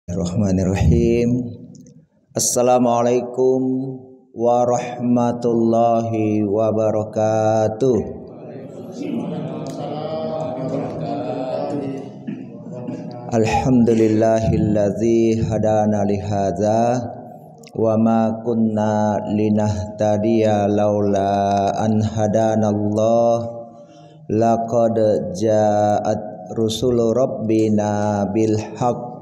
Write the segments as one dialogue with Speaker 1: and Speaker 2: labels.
Speaker 1: Bismillahirrahmanirrahim. Assalamualaikum warahmatullahi wabarakatuh. Alhamdulillahilladzi hadana lihadza wa ma kunna linahtadiya laula an hadanallah laqad ja'at rusulu rabbina bil haqq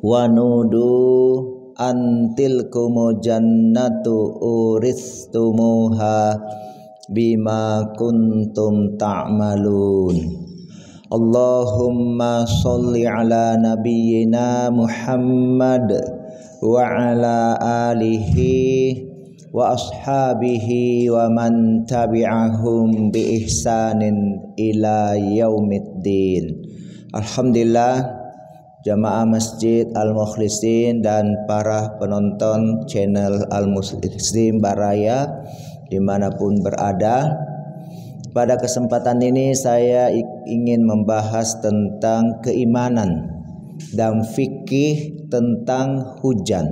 Speaker 1: wa nudu antilkumu jannatu uristumuha bima kuntum ta'malun. Allahumma sholli ala nabiyyina Muhammad wa ala alihi wa ashabihi wa man tabi'ahum bi ihsanin ila yaumiddin. Alhamdulillah, jamaah Masjid Al-Mukhlisin dan para penonton channel Al-Muslim Baraya dimanapun berada. Pada kesempatan ini saya ingin membahas tentang keimanan dan fikih tentang hujan.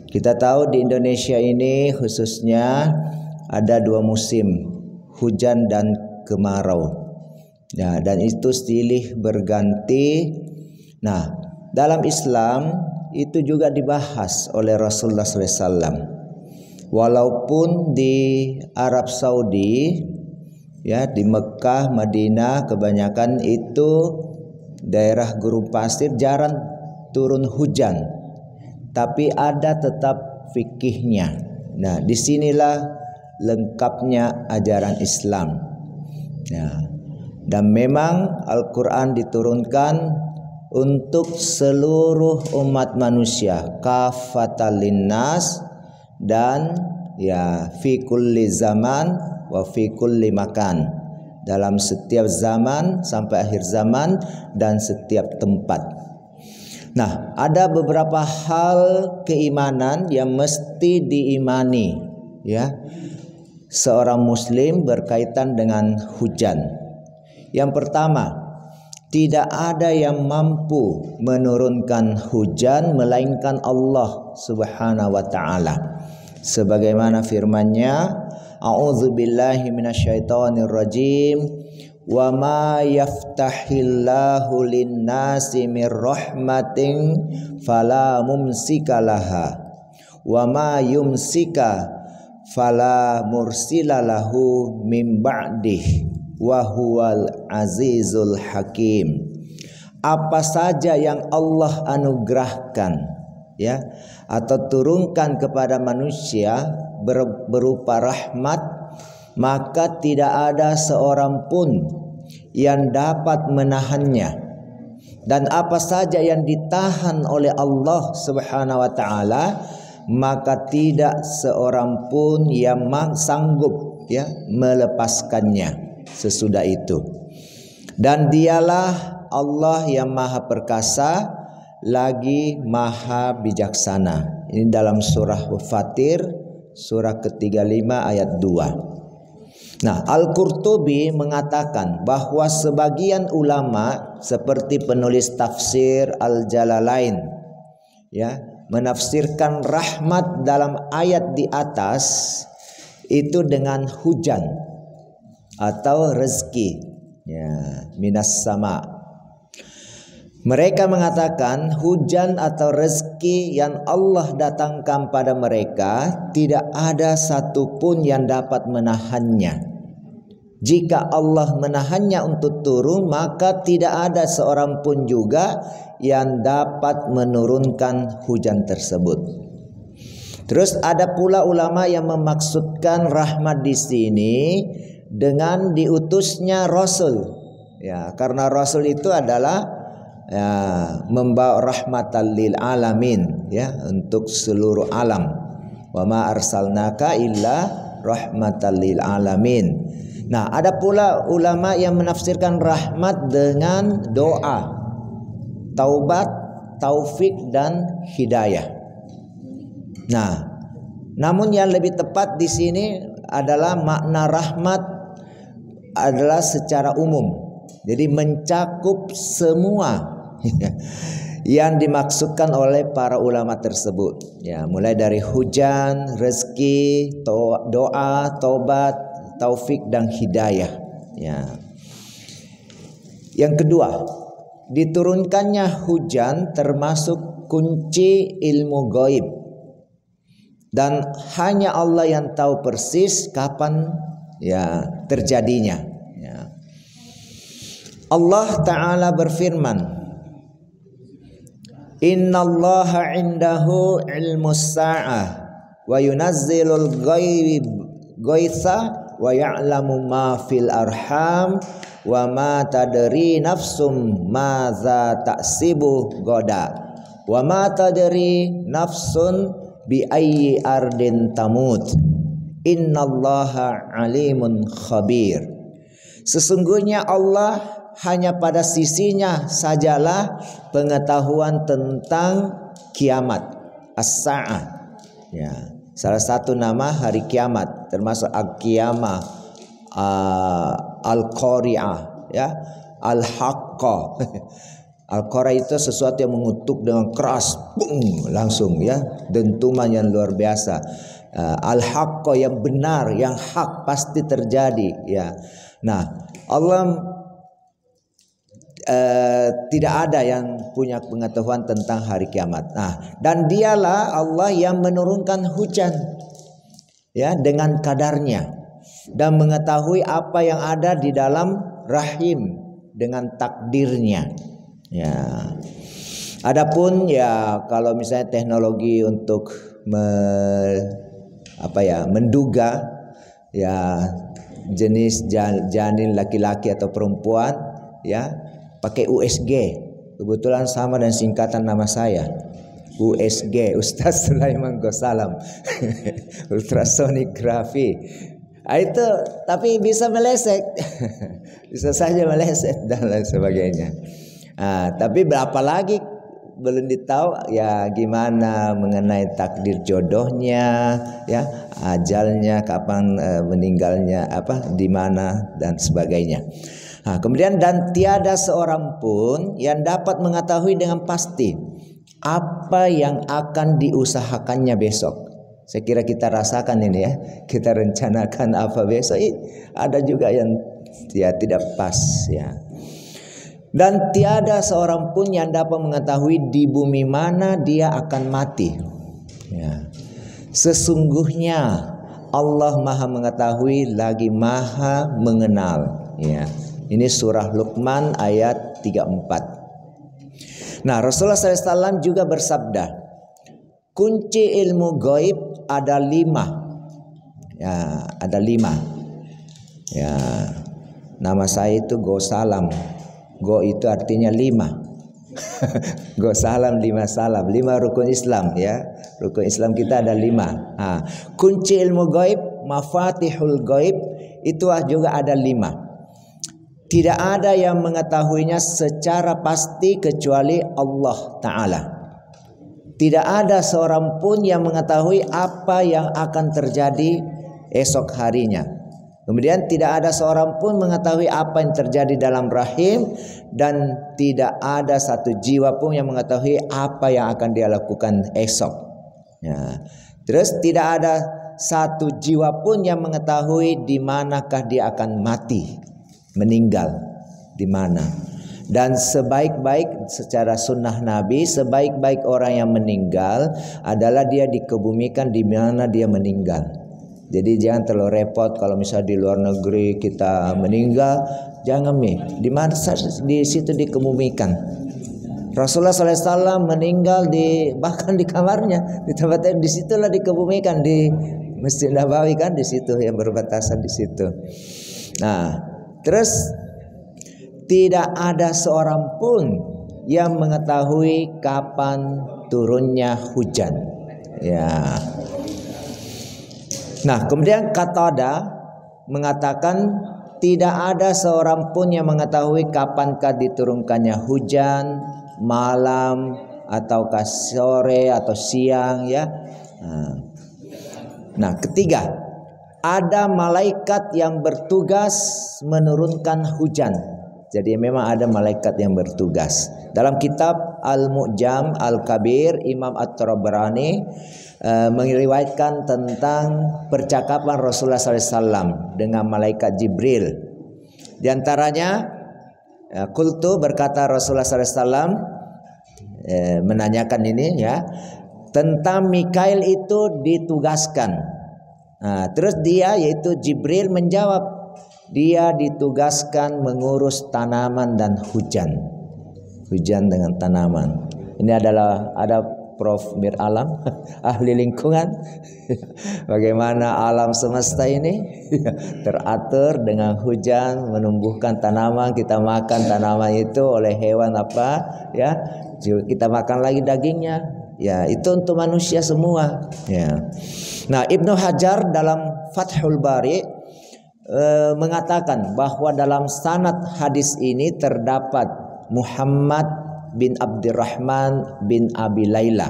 Speaker 1: Kita tahu di Indonesia ini khususnya ada dua musim, hujan dan kemarau. Ya, dan itu silih berganti. Nah, dalam Islam itu juga dibahas oleh Rasulullah SAW. Walaupun di Arab Saudi, ya di Mekah, Madinah kebanyakan itu daerah gurun pasir, jarang turun hujan, tapi ada tetap fikihnya. Nah, disinilah lengkapnya ajaran Islam. Nah, dan memang Al-Quran diturunkan untuk seluruh umat manusia, kafatal linnas, dan ya fi kulli zaman wa fi kulli makan, dalam setiap zaman sampai akhir zaman dan setiap tempat. Nah, ada beberapa hal keimanan yang mesti diimani ya seorang muslim berkaitan dengan hujan. Yang pertama, tidak ada yang mampu menurunkan hujan melainkan Allah Subhanahu wa taala. Sebagaimana firman-Nya, a'udzubillahi minasyaitonirrajim, wa ma yaftahillahu lin-nasi mir rahmatin fala mumsika laha wa ma yumsika fala mursila lahu min ba'dih wa huwal azizul hakim. Apa saja yang Allah anugerahkan ya atau turunkan kepada manusia berupa rahmat, maka tidak ada seorang pun yang dapat menahannya. Dan apa saja yang ditahan oleh Allah Subhanahu wa taala, maka tidak seorang pun yang sanggup ya melepaskannya sesudah itu. Dan dialah Allah yang maha perkasa lagi maha bijaksana. Ini dalam surah Fatir surah ke-35 ayat 2. Nah, Al-Qurtubi mengatakan bahwa sebagian ulama seperti penulis tafsir Al-Jalalain ya menafsirkan rahmat dalam ayat di atas itu dengan hujan atau rezeki ya minas sama. Mereka mengatakan hujan atau rezeki yang Allah datangkan pada mereka tidak ada satupun yang dapat menahannya. Jika Allah menahannya untuk turun, maka tidak ada seorang pun juga yang dapat menurunkan hujan tersebut. Terus ada pula ulama yang memaksudkan rahmat di sini dengan diutusnya Rasul. Ya, karena Rasul itu adalah ya, membawa rahmatan lil alamin ya untuk seluruh alam. Wa ma arsalnaka illa rahmatan lil alamin. Nah, ada pula ulama yang menafsirkan rahmat dengan doa, taubat, taufik dan hidayah. Nah, namun yang lebih tepat di sini adalah makna rahmat adalah secara umum. Jadi mencakup semua yang dimaksudkan oleh para ulama tersebut. Ya, mulai dari hujan, rezeki, doa, taubat, taufik dan hidayah. Ya. Yang kedua, diturunkannya hujan termasuk kunci ilmu gaib. Dan hanya Allah yang tahu persis kapan ya terjadinya. Ya. Allah Ta'ala berfirman, Innallaha indahu ilmus sa'ah wa yunazzilul ghaitha wa ya'lamu ma fil arham wa ma tadri nafsum madza taksibu goda wa ma tadri nafsun bi ayyi ardin tamut innallaha alimun khabir. Sesungguhnya Allah hanya pada sisinya sajalah pengetahuan tentang kiamat, as-sa'ah. Ya, salah satu nama hari kiamat termasuk al-qiyamah, al-qari'ah, ya, al-haqqah. Al-qari'ah itu sesuatu yang mengutuk dengan keras, boom, langsung ya, dentuman yang luar biasa. Al-haqqah yang benar, yang hak pasti terjadi ya. Nah, Allah tidak ada yang punya pengetahuan tentang hari kiamat. Nah, dan dialah Allah yang menurunkan hujan ya dengan kadarnya dan mengetahui apa yang ada di dalam rahim dengan takdirnya. Ya. Adapun ya kalau misalnya teknologi untuk menduga ya jenis janin laki-laki atau perempuan ya pakai USG, kebetulan sama dan singkatan nama saya, USG, Ustaz Sulaiman Ghosalam. Ultrasonography. Itu tapi bisa meleset. Bisa saja meleset dan lain sebagainya. Tapi berapa lagi belum ditahu ya gimana mengenai takdir jodohnya ya, ajalnya kapan, meninggalnya di mana dan sebagainya. Kemudian dan tiada seorang pun yang dapat mengetahui dengan pasti apa yang akan diusahakannya besok. Saya kira kita rasakan ini ya, kita rencanakan apa besok, ada juga yang ya tidak pas ya. Dan tiada seorang pun yang dapat mengetahui di bumi mana dia akan mati. Ya. Sesungguhnya Allah Maha mengetahui lagi Maha mengenal. Ya. Ini surah Luqman ayat 34. Nah, Rasulullah SAW juga bersabda, kunci ilmu gaib ada 5. Ya, ada 5. Ya, nama saya itu Ghosalam. Go itu artinya 5. Ghosalam 5 salam, 5 rukun Islam ya. Rukun Islam kita ada 5. Kunci ilmu gaib, mafatihul gaib itu juga ada 5. Tidak ada yang mengetahuinya secara pasti kecuali Allah Ta'ala. Tidak ada seorang pun yang mengetahui apa yang akan terjadi esok harinya. Kemudian tidak ada seorang pun mengetahui apa yang terjadi dalam rahim, dan tidak ada satu jiwa pun yang mengetahui apa yang akan dia lakukan esok. Ya. Terus tidak ada satu jiwa pun yang mengetahui di manakah dia akan mati, meninggal di mana. Dan sebaik-baik secara sunnah Nabi, sebaik-baik orang yang meninggal adalah dia dikebumikan di mana dia meninggal. Jadi jangan terlalu repot kalau misalnya di luar negeri kita meninggal, jangan di mana di situ dikebumikan. Rasulullah SAW meninggal bahkan di kamarnya, di tempatnya di situlah dikebumikan di Masjid Nabawi kan, di situ yang berbatasan di situ. Nah, terus tidak ada seorang pun yang mengetahui kapan turunnya hujan. Ya. Nah, kemudian Qatadah mengatakan tidak ada seorang pun yang mengetahui kapankah diturunkannya hujan, malam ataukah sore atau siang ya. Nah, ketiga, ada malaikat yang bertugas menurunkan hujan Jadi memang ada malaikat yang bertugas. Dalam kitab Al-Mu'jam Al-Kabir, Imam At-Tabrani meriwayatkan tentang percakapan Rasulullah SAW dengan malaikat Jibril. Di antaranya, qultu, berkata Rasulullah SAW menanyakan ini ya, tentang Mikail itu ditugaskan. Nah, terus dia yaitu Jibril menjawab, dia ditugaskan mengurus tanaman dan hujan. Hujan dengan tanaman. Ini adalah ada Prof. Mir Alam, ahli lingkungan. Bagaimana alam semesta ini teratur dengan hujan, menumbuhkan tanaman, kita makan tanaman itu oleh hewan apa ya, kita makan lagi dagingnya. Ya, itu untuk manusia semua. Ya. Nah, Ibnu Hajar dalam Fathul Bari mengatakan bahwa dalam sanad hadis ini terdapat Muhammad bin Abdurrahman bin Abi Laila.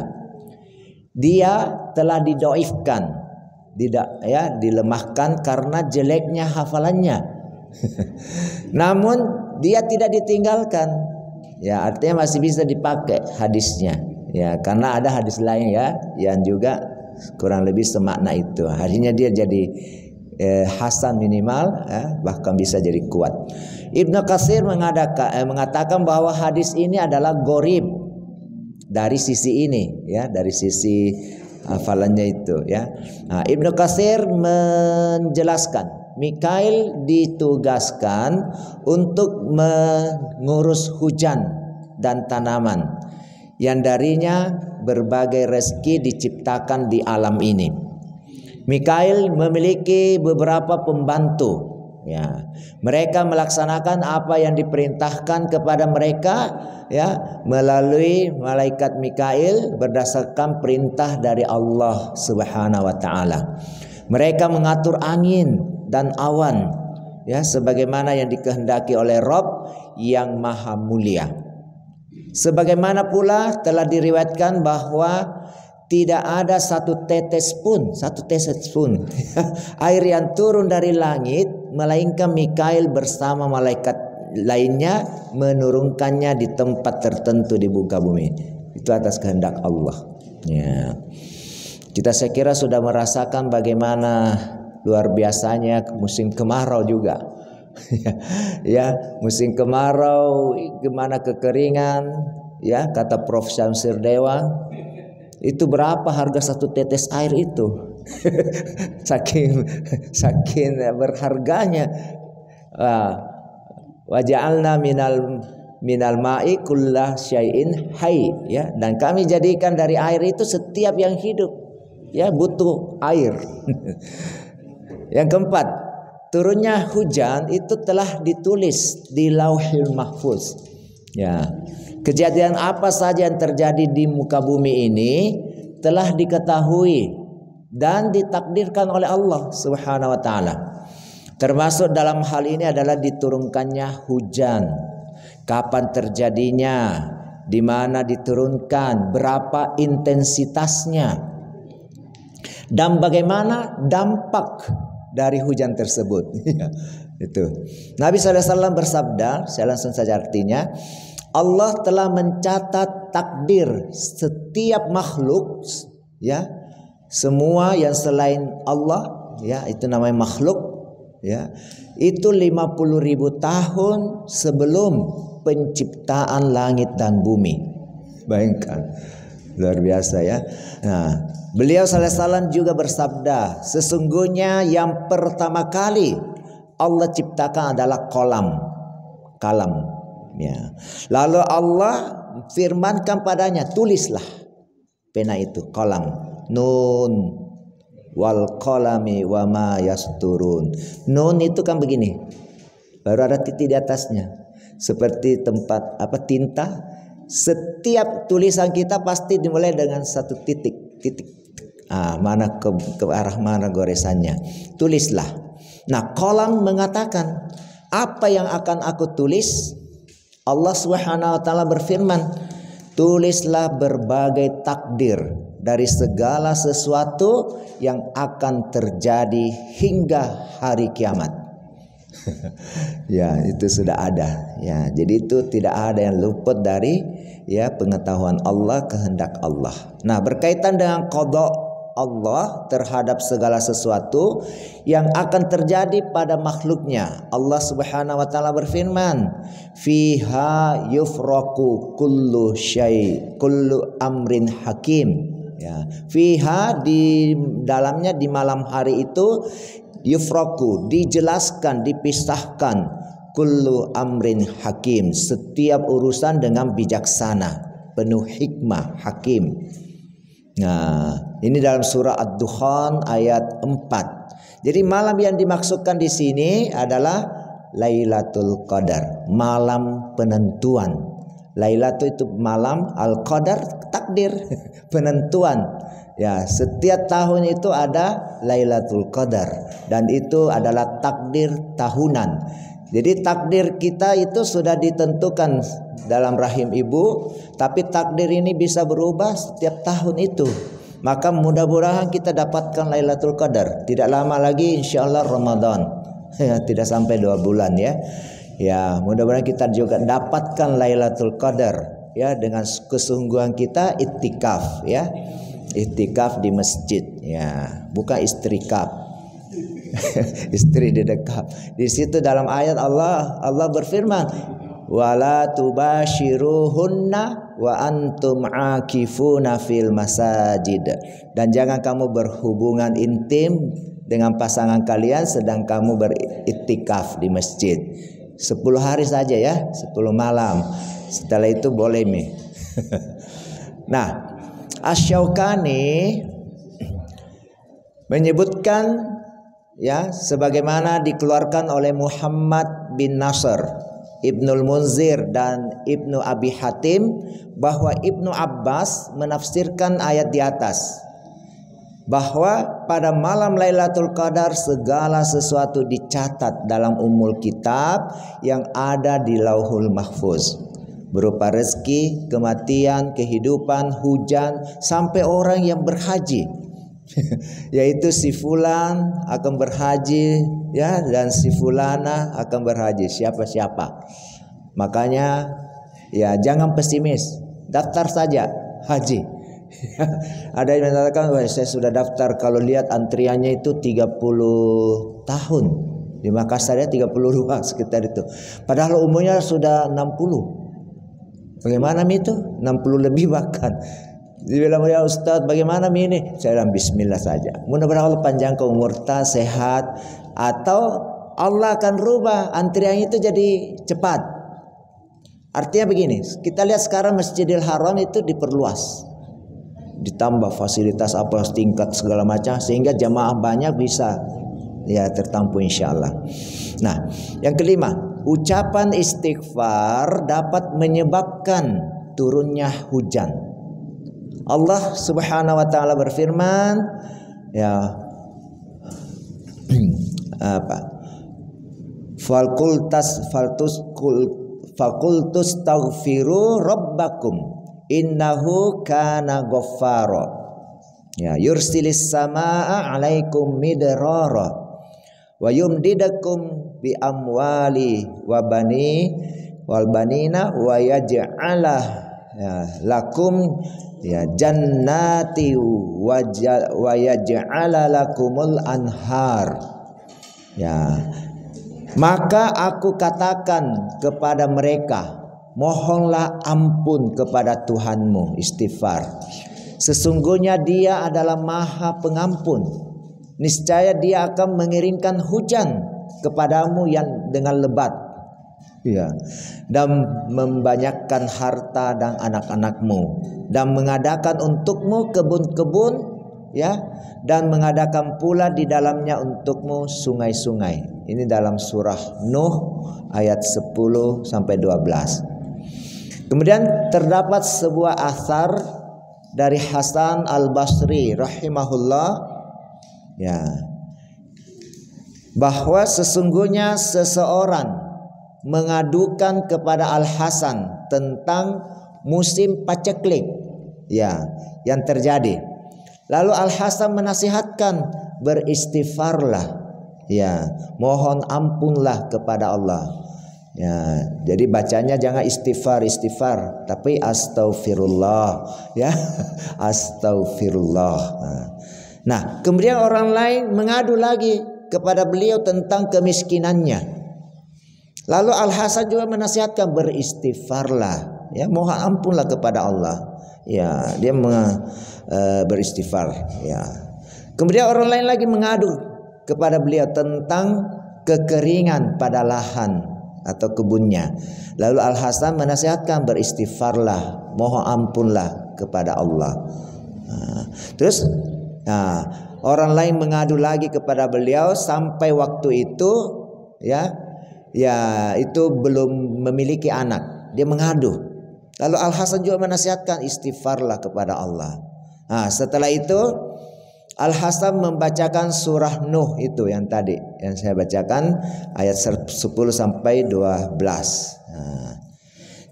Speaker 1: Dia telah didoifkan, dilemahkan karena jeleknya hafalannya. Namun dia tidak ditinggalkan. Ya, artinya masih bisa dipakai hadisnya. Ya, karena ada hadis lain ya yang juga kurang lebih semakna itu. Akhirnya dia jadi hasan minimal, bahkan bisa jadi kuat. Ibnu Katsir mengatakan bahwa hadis ini adalah gharib dari sisi ini, ya, dari sisi hafalannya itu, ya. Nah, Ibnu Katsir menjelaskan Mikail ditugaskan untuk mengurus hujan dan tanaman yang darinya berbagai rezeki diciptakan di alam ini. Mikail memiliki beberapa pembantu, ya. Mereka melaksanakan apa yang diperintahkan kepada mereka, ya, melalui malaikat Mikail berdasarkan perintah dari Allah Subhanahu wa taala. Mereka mengatur angin dan awan, ya, sebagaimana yang dikehendaki oleh Rabb yang Maha Mulia. Sebagaimana pula telah diriwayatkan bahwa tidak ada satu tetes pun air yang turun dari langit melainkan Mikail bersama malaikat lainnya menurunkannya di tempat tertentu di muka bumi. Itu atas kehendak Allah. Ya. Saya kira sudah merasakan bagaimana luar biasanya musim kemarau juga. Ya, musim kemarau, gimana kekeringan, ya, kata Prof. Syamsir Dewa. Itu berapa harga satu tetes air itu? saking berharganya. Wa ja'alna minal ma'i kullah syai'in hayy, ya, dan kami jadikan dari air itu setiap yang hidup, ya, butuh air. Yang keempat, turunnya hujan itu telah ditulis di Lauhil Mahfuz. Ya. Kejadian apa saja yang terjadi di muka bumi ini telah diketahui dan ditakdirkan oleh Allah Subhanahu wa taala. Termasuk dalam hal ini adalah diturunkannya hujan, kapan terjadinya, di mana diturunkan, berapa intensitasnya, dan bagaimana dampak dari hujan tersebut. Itu. Nabi SAW bersabda, saya langsung saja artinya, Allah telah mencatat takdir setiap makhluk, ya, semua yang selain Allah, ya, itu namanya makhluk, ya, itu 50.000 tahun sebelum penciptaan langit dan bumi. Bayangkan, luar biasa, ya. Nah, beliau SAW juga bersabda, sesungguhnya yang pertama kali Allah ciptakan adalah kalam. Ya. Lalu Allah firmankan padanya, tulislah, pena itu, qalam, nun wal qalami wa ma yasturun. Nun itu kan begini, baru ada titik di atasnya, seperti tempat tinta. Setiap tulisan kita pasti dimulai dengan satu titik. Mana ke arah mana goresannya, tulislah. Nah, qalam mengatakan, apa yang akan aku tulis? Allah Subhanahu wa taala berfirman, tulislah berbagai takdir dari segala sesuatu yang akan terjadi hingga hari kiamat. Ya, itu sudah ada. Ya, jadi itu tidak ada yang luput dari ya pengetahuan Allah, kehendak Allah. Nah, berkaitan dengan qada Allah terhadap segala sesuatu yang akan terjadi pada makhluknya. Allah Subhanahu wa taala berfirman, "Fiha yufraqu kullu syai, kullu amrin hakim." Ya, fiha di dalamnya di malam hari itu yufraku dijelaskan, dipisahkan kullu amrin hakim, setiap urusan dengan bijaksana, penuh hikmah, hakim. Nah, ini dalam surah Ad-Dukhan ayat 4. Jadi malam yang dimaksudkan di sini adalah Lailatul Qadar, malam penentuan. Lailatul itu malam, Al-Qadar takdir, penentuan. Ya, setiap tahun itu ada Lailatul Qadar dan itu adalah takdir tahunan. Jadi takdir kita itu sudah ditentukan dalam rahim ibu, tapi takdir ini bisa berubah setiap tahun itu. Maka mudah-mudahan kita dapatkan Lailatul Qadar. Tidak lama lagi insyaallah Ramadan. Ya, tidak sampai 2 bulan ya. Ya, mudah-mudahan kita juga dapatkan Lailatul Qadar ya dengan kesungguhan kita iktikaf ya. Iktikaf di masjid ya, bukan istrikaf. Istri di dekap. Di situ dalam ayat Allah berfirman, "Wala tubashiruhunna wa antum akifuna fil masajid." Dan jangan kamu berhubungan intim dengan pasangan kalian sedang kamu beriktikaf di masjid. 10 hari saja ya, 10 malam. Setelah itu boleh nih. Nah, Asy-Syaukani menyebutkan ya sebagaimana dikeluarkan oleh Muhammad bin Nasr, Ibnul Munzir dan Ibnu Abi Hatim bahwa Ibnu Abbas menafsirkan ayat di atas bahwa pada malam Lailatul Qadar segala sesuatu dicatat dalam Ummul Kitab yang ada di Lauhul Mahfuz, berupa rezeki, kematian, kehidupan, hujan, sampai orang yang berhaji. Yaitu si fulan akan berhaji ya, dan si fulana akan berhaji, siapa-siapa. Makanya ya jangan pesimis, daftar saja haji. Ada yang mengatakan, wah saya sudah daftar, kalau lihat antriannya itu 30 tahun. Di Makassar ya 32 sekitar itu. Padahal umurnya sudah 60. Bagaimana itu? 60 lebih bahkan. Dibilang, ya Ustadz bagaimana ini? Saya bilang bismillah saja. Mudah-mudahan Allah panjangkan umur kita, sehat, atau Allah akan rubah antrian itu jadi cepat. Artinya begini, kita lihat sekarang Masjidil Haram itu diperluas, ditambah fasilitas apa tingkat segala macam sehingga jamaah banyak bisa ya tertampung insyaallah. Nah, yang kelima, ucapan istighfar dapat menyebabkan turunnya hujan. Allah Subhanahu wa taala berfirman ya apa? Fakultus taghfiru rabbakum innahu kana ghaffara. Ya, yursilis samaa 'alaikum midrara wa yumdidakum bi amwali wa bani wal banina wa yaj'ala ya, lakum ya jannati wa yaj'ala lakumul anhar. Ya, maka aku katakan kepada mereka, mohonlah ampun kepada Tuhanmu, istighfar. Sesungguhnya Dia adalah Maha Pengampun. Niscaya Dia akan mengirimkan hujan kepadamu yang dengan lebat. Ya, dan membanyakkan harta dan anak-anakmu, dan mengadakan untukmu kebun-kebun, ya, dan mengadakan pula di dalamnya untukmu sungai-sungai. Ini dalam surah Nuh ayat 10 sampai 12. Kemudian terdapat sebuah asar dari Hasan Al-Basri rahimahullah ya, bahwa sesungguhnya seseorang mengadukan kepada Al-Hasan tentang musim paceklik ya yang terjadi. Lalu Al-Hasan menasihatkan, beristighfarlah Ya, mohon ampunlah kepada Allah. Ya, jadi bacanya jangan istighfar, tapi astaghfirullah, ya. Astaghfirullah. Nah, kemudian orang lain mengadu lagi kepada beliau tentang kemiskinannya. Lalu Al-Hasan juga menasihatkan beristighfarlah, ya, mohon ampunlah kepada Allah. Ya, dia beristighfar, ya. Kemudian orang lain lagi mengadu kepada beliau tentang kekeringan pada lahan atau kebunnya. Lalu Al-Hasan menasihatkan beristighfarlah, mohon ampunlah kepada Allah. Terus orang lain mengadu lagi kepada beliau sampai waktu itu ya itu belum memiliki anak. Dia mengadu. Lalu Al-Hasan juga menasihatkan istighfarlah kepada Allah. Setelah itu Al-Hasan membacakan surah Nuh itu yang tadi yang saya bacakan ayat 10 sampai 12.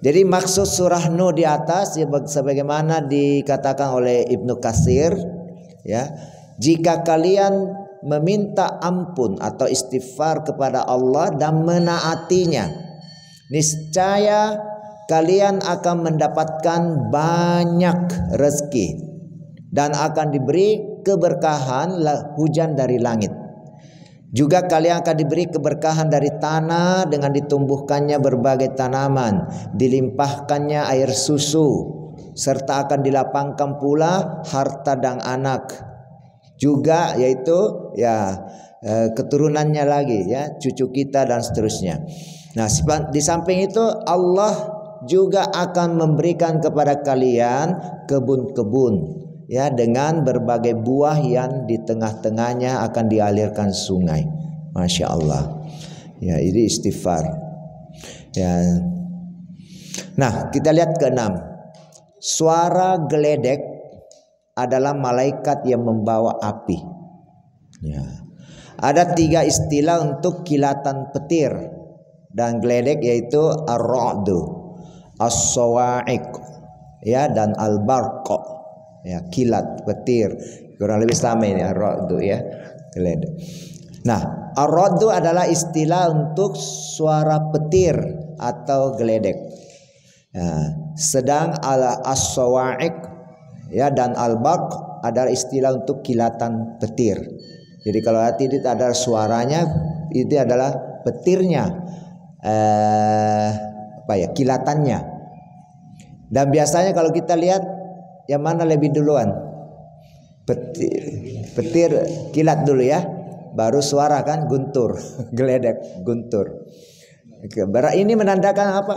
Speaker 1: Jadi maksud surah Nuh di atas sebagaimana dikatakan oleh Ibnu Katsir, ya, jika kalian meminta ampun atau istighfar kepada Allah dan menaatinya, niscaya kalian akan mendapatkan banyak rezeki dan akan diberi keberkahan hujan dari langit. Juga kalian akan diberi keberkahan dari tanah dengan ditumbuhkannya berbagai tanaman, dilimpahkannya air susu, serta akan dilapangkan pula harta dan anak. Juga yaitu keturunannya lagi, ya, cucu kita dan seterusnya. Nah, di samping itu Allah juga akan memberikan kepada kalian kebun-kebun, ya, dengan berbagai buah yang di tengah-tengahnya akan dialirkan sungai. Masya Allah. Ya, ini istighfar. Ya. Nah, kita lihat ke-6. Suara geledek adalah malaikat yang membawa api. Ya. Ada 3 istilah untuk kilatan petir dan geledek, yaitu ar-ra'du, as-sawa'iq, ya, dan al-barq, ya, kilat petir, kurang lebih sama ini ar-ra'du, ya, geledek. Nah, ar-ra'du adalah istilah untuk suara petir atau geledek. Sedang as-sawa'iq, ya, dan al-barq adalah istilah untuk kilatan petir. Jadi kalau hati itu ada suaranya, itu adalah petirnya, kilatannya. Dan biasanya kalau kita lihat yang mana lebih duluan, petir kilat dulu, ya, baru suara kan guntur, geledek guntur. Ini menandakan apa?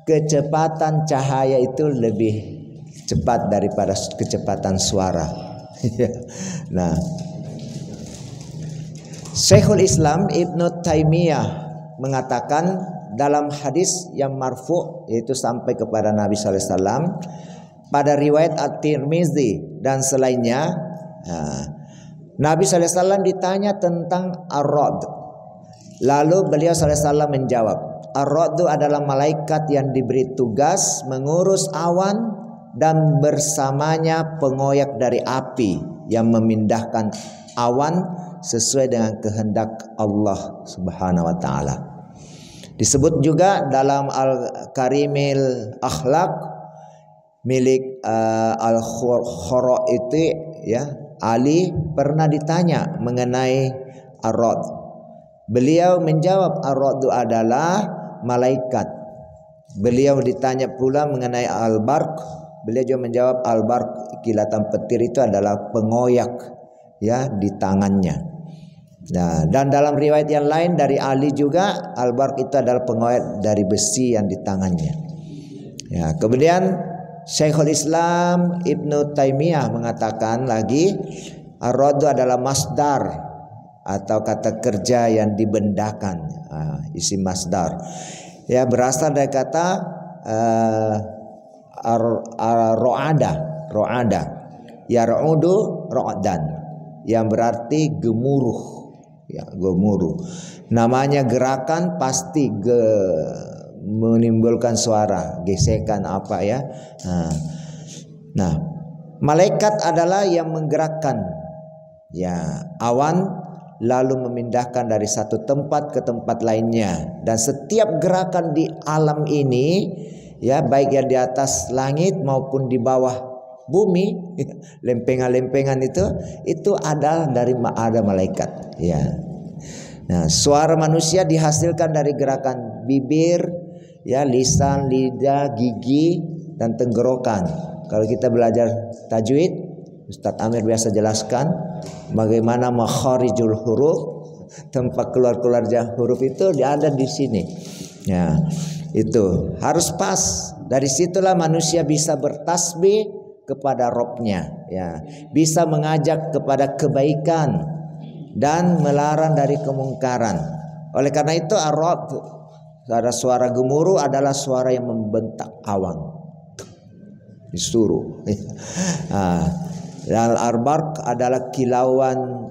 Speaker 1: Kecepatan cahaya itu lebih cepat daripada kecepatan suara. Nah, Syekhul Islam Ibnu Taimiyah mengatakan dalam hadis yang marfu, yaitu sampai kepada Nabi sallallahu alaihi wasallam, pada riwayat At-Tirmizi dan selainnya, Nabi sallallahu alaihi wasallam ditanya tentang ar-ra'd. Lalu beliau sallallahu alaihi wasallam menjawab, ar-ra'du adalah malaikat yang diberi tugas mengurus awan dan bersamanya pengoyak dari api yang memindahkan awan sesuai dengan kehendak Allah Subhanahu wa taala. Disebut juga dalam Al-Karimil Akhlaq milik Al-Khuraiti, ya, Ali pernah ditanya mengenai ar-ra'd. Beliau menjawab ar-ra'du adalah malaikat. Beliau ditanya pula mengenai al-barq. Beliau juga menjawab al-barq, kilatan petir itu adalah pengoyak, ya, di tangannya. Nah, dan dalam riwayat yang lain dari Ali juga al-barq itu adalah pengoyak dari besi yang di tangannya. Ya, kemudian Syekhul Islam Ibnu Taimiyah mengatakan lagi, ar-ra'du adalah masdar atau kata kerja yang dibendakan, isim masdar. Ya, berasal dari kata ro'ada, yar'udu ro'dan, yang berarti gemuruh, ya, gemuruh. Namanya gerakan pasti menimbulkan suara, gesekan apa, ya. Nah, malaikat adalah yang menggerakkan, ya, awan lalu memindahkan dari satu tempat ke tempat lainnya. Dan setiap gerakan di alam ini, ya, baik yang di atas langit maupun di bawah bumi, lempengan-lempengan itu adalah dari ada malaikat, ya. Nah, suara manusia dihasilkan dari gerakan bibir, ya, lisan, lidah, gigi, dan tenggorokan. Kalau kita belajar tajwid, Ustadz Amir biasa jelaskan bagaimana makharijul huruf, tempat keluar huruf itu ada di sini. Ya, itu harus pas. Dari situlah manusia bisa bertasbih kepada Robnya, ya, bisa mengajak kepada kebaikan dan melarang dari kemungkaran. Oleh karena itu ar-Rabb, suara gemuruh adalah suara yang membentak awan, disuruh. Dan al-barq adalah kilauan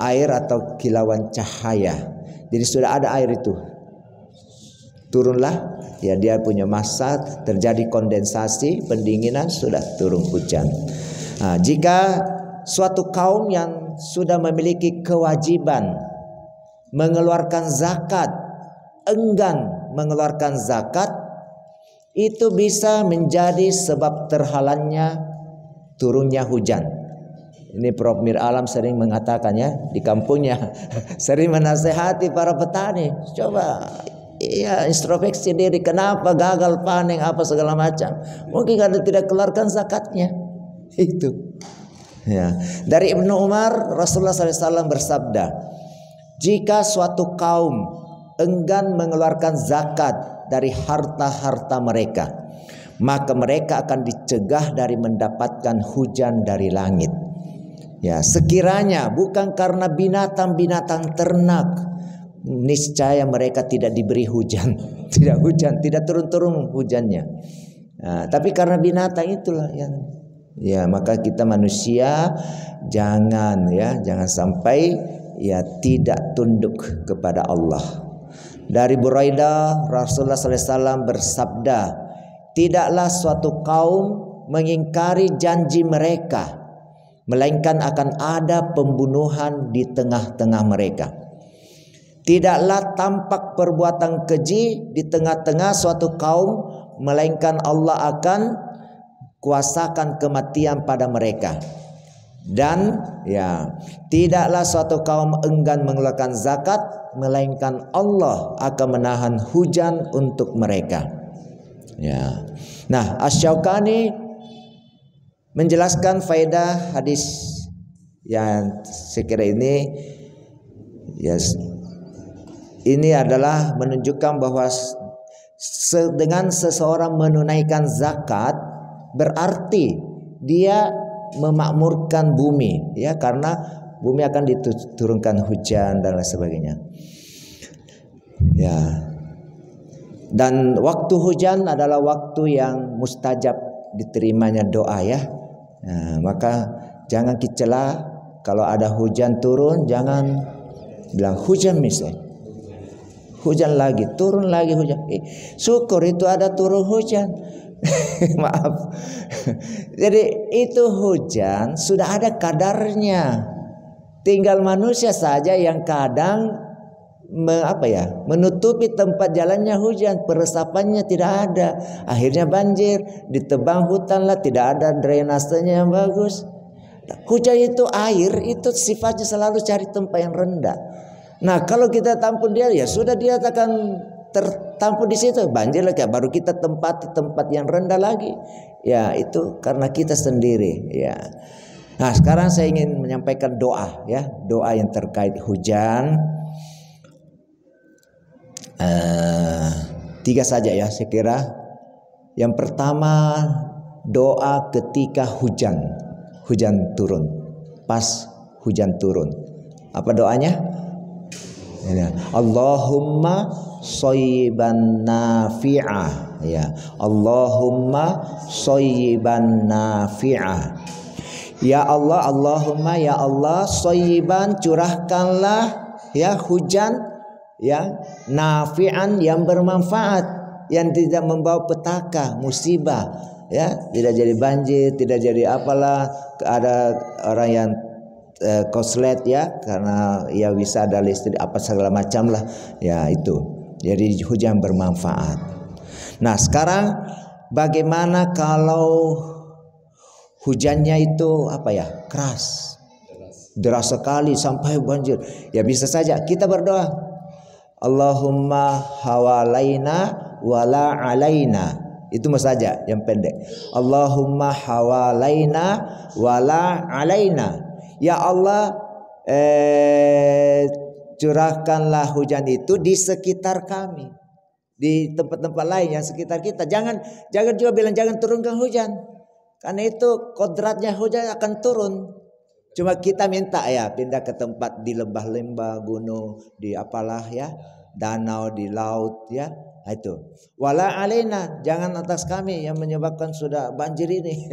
Speaker 1: air atau kilauan cahaya. Jadi sudah ada air itu, turunlah, ya, dia punya massa, terjadi kondensasi, pendinginan, sudah turun hujan. Jika suatu kaum yang sudah memiliki kewajiban mengeluarkan zakat enggan mengeluarkan zakat, itu bisa menjadi sebab terhalangnya turunnya hujan. Ini Prof Mir Alam sering mengatakannya di kampungnya, sering menasehati para petani, coba, ya, introspeksi diri, kenapa gagal panen apa segala macam, mungkin karena tidak keluarkan zakatnya. Itu, ya. Dari Ibnu Umar, Rasulullah SAW bersabda, jika suatu kaum enggan mengeluarkan zakat dari harta-harta mereka, maka mereka akan dicegah dari mendapatkan hujan dari langit. Ya, sekiranya bukan karena binatang-binatang ternak, niscaya mereka tidak diberi hujan, tidak turun hujannya. Nah, tapi karena binatang itulah yang, ya, maka kita manusia jangan sampai, ya, tidak tunduk kepada Allah. Dari Buraidah, Rasulullah SAW bersabda, tidaklah suatu kaum mengingkari janji mereka, melainkan akan ada pembunuhan di tengah-tengah mereka. Tidaklah tampak perbuatan keji di tengah-tengah suatu kaum, melainkan Allah akan kuasakan kematian pada mereka. Dan, ya, tidaklah suatu kaum enggan mengeluarkan zakat, melainkan Allah akan menahan hujan untuk mereka. Ya. Nah, Asy-Syaukani menjelaskan faedah hadis yang sekira ini, yes, ini adalah menunjukkan bahwa dengan seseorang menunaikan zakat berarti dia memakmurkan bumi, ya, karena bumi akan diturunkan hujan dan lain sebagainya. Ya. Dan waktu hujan adalah waktu yang mustajab diterimanya doa, ya. Nah, maka jangan kecela kalau ada hujan turun, jangan bilang hujan misalnya, hujan lagi, turun lagi hujan. Syukur itu ada turun hujan. Maaf. Jadi itu hujan sudah ada kadarnya. Tinggal manusia saja yang kadang menutupi tempat jalannya hujan, peresapannya tidak ada, akhirnya banjir, ditebang hutan lah, tidak ada drainasenya yang bagus. Hujan itu air itu sifatnya selalu cari tempat yang rendah. Nah, kalau kita tampun dia, ya sudah, dia akan tertampung di situ, banjir lagi, baru kita tempati tempat yang rendah lagi. Ya, itu karena kita sendiri, ya. Nah, sekarang saya ingin menyampaikan doa, ya, doa yang terkait hujan. 3 saja, ya, saya kira. Yang pertama, doa ketika hujan turun, pas hujan turun. Apa doanya? Allahumma shayyiban nafi'ah, ya. Allahumma shayyiban nafi'ah. Ya Allah, Allahumma, ya Allah, shayyiban, curahkanlah, ya, hujan, ya, nafi'an, yang bermanfaat, yang tidak membawa petaka, musibah, ya, tidak jadi banjir, tidak jadi apalah, ada orang yang konslet ya, karena ya bisa ada listrik apa segala macam lah ya itu. Jadi hujan bermanfaat. Nah sekarang bagaimana kalau hujannya itu apa ya, keras, deras sekali sampai banjir? Ya bisa saja kita berdoa, Allahumma hawalaina wala alaina. Itu saja yang pendek. Allahumma hawalaina wala alaina. Ya Allah, curahkanlah hujan itu di sekitar kami, di tempat-tempat lain yang sekitar kita. Jangan juga bilang jangan turunkan hujan, karena itu kodratnya hujan akan turun. Cuma kita minta ya pindah ke tempat di lembah-lembah, gunung, di apalah ya, danau, di laut ya. Itu wala alaina, jangan atas kami yang menyebabkan sudah banjir ini.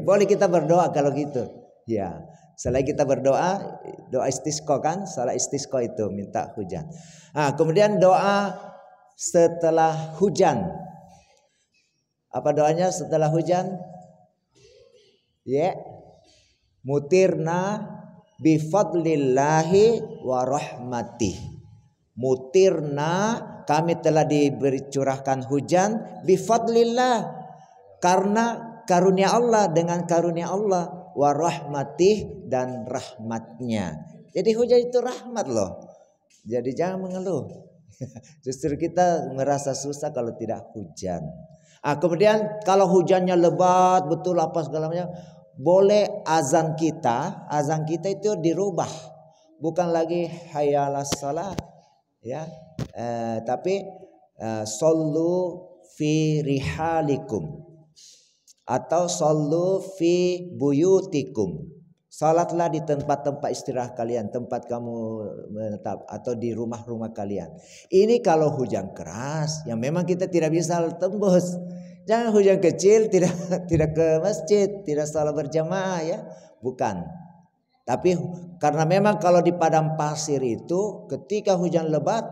Speaker 1: boleh kita berdoa kalau gitu ya. Selain kita berdoa, doa istisqa kan, salah istisqa itu minta hujan. Nah, kemudian doa setelah hujan, apa doanya setelah hujan? Ya, mutirna bifadlillahi wa rahmatih. Mutirna, kami telah diberi curahkan hujan bifadlillah, karena karunia Allah, dengan karunia Allah, wa rahmatih, dan rahmatnya. Jadi hujan itu rahmat loh. Jadi jangan mengeluh. Justru kita merasa susah kalau tidak hujan. Kemudian kalau hujannya lebat betul apa segala macam, boleh azan kita itu dirubah, bukan lagi hayyalas salat ya, tapi sallu fi rihalikum atau sallu fi buyutikum. Salatlah di tempat-tempat istirahat kalian, tempat kamu menetap, atau di rumah-rumah kalian. Ini kalau hujan keras yang memang kita tidak bisa tembus. Jangan hujan kecil tidak ke masjid, tidak salat berjamaah ya, bukan. Tapi karena memang kalau di padang pasir itu ketika hujan lebat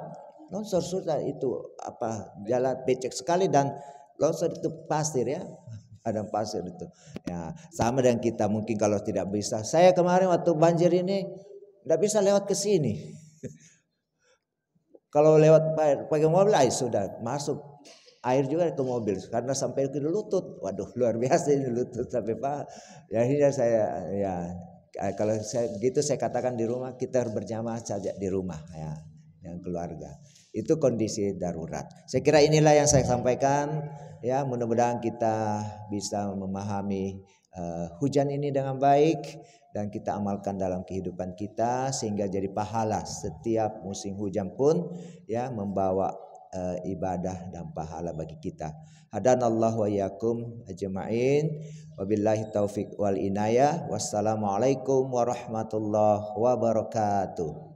Speaker 1: longsor sudah itu apa, jalan becek sekali dan longsor itu pasir ya, padang pasir itu. Ya, sama dengan kita mungkin kalau tidak bisa. Saya kemarin waktu banjir ini tidak bisa lewat ke sini. Kalau lewat pakai mobil sudah masuk air juga ke mobil karena sampai ke lutut. Waduh, luar biasa ini lutut sampai Pak. Ya akhirnya saya ya, kalau saya gitu saya katakan di rumah kita harus berjamaah saja di rumah ya, dengan keluarga. Itu kondisi darurat. Saya kira inilah yang saya sampaikan ya, mudah-mudahan kita bisa memahami hujan ini dengan baik dan kita amalkan dalam kehidupan kita sehingga jadi pahala. Setiap musim hujan pun ya membawa ibadah dan pahala bagi kita. Hadanallahu wa iyyakum ajma'in. Wabillahi taufik wal inayah. Wassalamualaikum warahmatullahi wabarakatuh.